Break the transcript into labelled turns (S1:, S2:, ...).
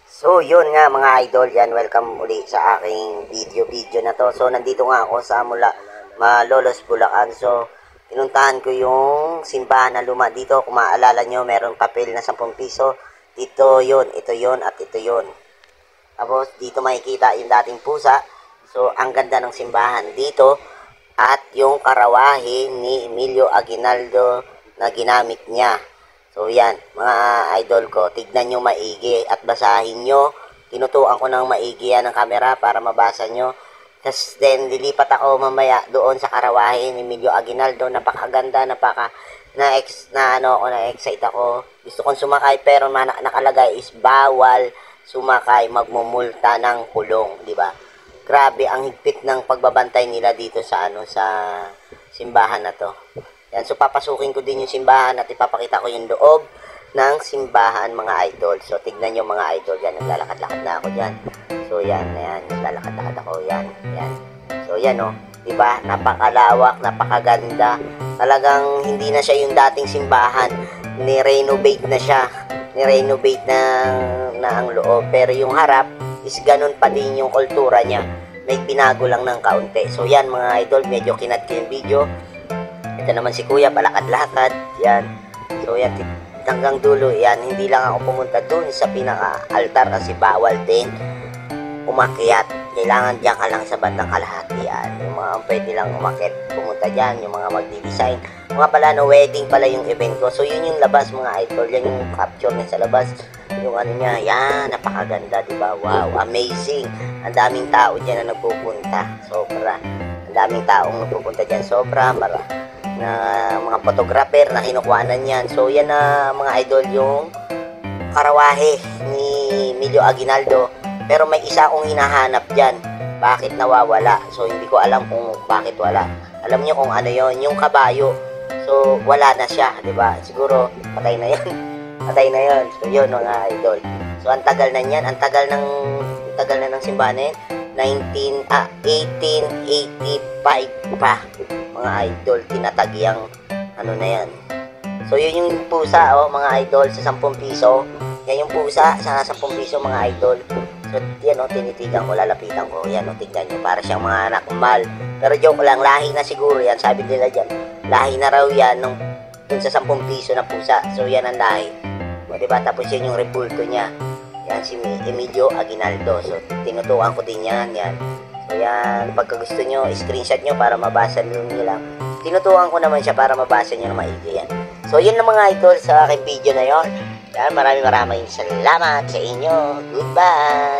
S1: So, yun nga mga idol, yan, welcome uli sa aking video na to. So, nandito nga ako sa Malolos, Bulacan. So, pinuntahan ko yung simbahan na luma dito. Kung maalala nyo, meron papel na 10 piso. Dito yun, ito yun, at ito yun. Tapos, dito makikita yung dating pusa. So, ang ganda ng simbahan dito. At yung karawahe ni Emilio Aguinaldo na ginamit niya. So yan, mga idol ko, tignan nyo maigi at basahin nyo. Tinutuan ko ng maigi yan ng camera para mabasa nyo. Tapos then, lilipat ako mamaya doon sa karawahe ni Emilio Aguinaldo. Napakaganda, na-excite ako. Gusto kong sumakay pero nakalagay is bawal sumakay, magmumulta ng kulong, di ba? Grabe ang higpit ng pagbabantay nila dito sa sa simbahan na to. Yan, so papasukin ko din yung simbahan at ipapakita ko yung loob ng simbahan mga idol. So tignan nyo mga idol, yan, naglalakad-lakad na ako dyan. So yan, naglalakad-lakad ako, yan. So yan o, diba, napakalawak, napakaganda. Talagang hindi na siya yung dating simbahan, ni-renovate na siya. Ni-renovate na ang loob, pero yung harap is ganun pa din yung kultura niya. May binago lang ng kaunti. So yan mga idol, medyo kinat ko yung video. Ito naman si Kuya, palakad-lakad. Yan. So yan, hanggang dulo. Yan, hindi lang ako pumunta dun sa pinaka-altar kasi bawal din umakyat. Kailangan diyan ka lang sa bandang kalahati. Yan. Yung mga pwede lang umakyat, pumunta dyan. Yung mga magdi-design. Mga pala, no, wedding pala yung event ko. So yun yung labas mga idol. Yan yung capture niya sa labas. Yung ano niya, yan, napakaganda, diba? Wow, amazing. Ang daming tao dyan na nagpupunta. Sobra. Ang daming taong nagpupunta dyan. Sobra, na mga photographer na kinukuhanan yan. So yan na mga idol yung karawahe ni Emilio Aguinaldo. Pero may isa akong hinahanap dyan. Bakit nawawala? So hindi ko alam kung bakit wala. Alam nyo kung ano yon, yung kabayo. So wala na siya, diba? Siguro patay na yan. Patay na yon. So yun mga idol. So ang tagal na yan. Ang tagal na ng simbahan na yan. 1885 pa mga idol, tinatagyang ano na yan. So yun yung pusa mga idol sa 10 piso. Yan yung pusa sa 10 piso mga idol. So yan tinitigan ko, lalapitan ko. Yan tignan nyo, para siyang mga anak mal. Pero joke lang, lahi na siguro yan, sabi nila dyan. Lahi na raw yan dun sa 10 piso na pusa. So yan ang lahi, diba? Tapos yan yung repulto niya. Yan si Emilio Aguinaldo. So tinutukan ko din yan. So yan, pagka gusto nyo, screenshot nyo para mabasa nyo lang. Tinutukan ko naman siya para mabasa nyo na maigi yan. So yun lang mga idol sa aking video na yon. Yan, maraming salamat sa inyo. Goodbye!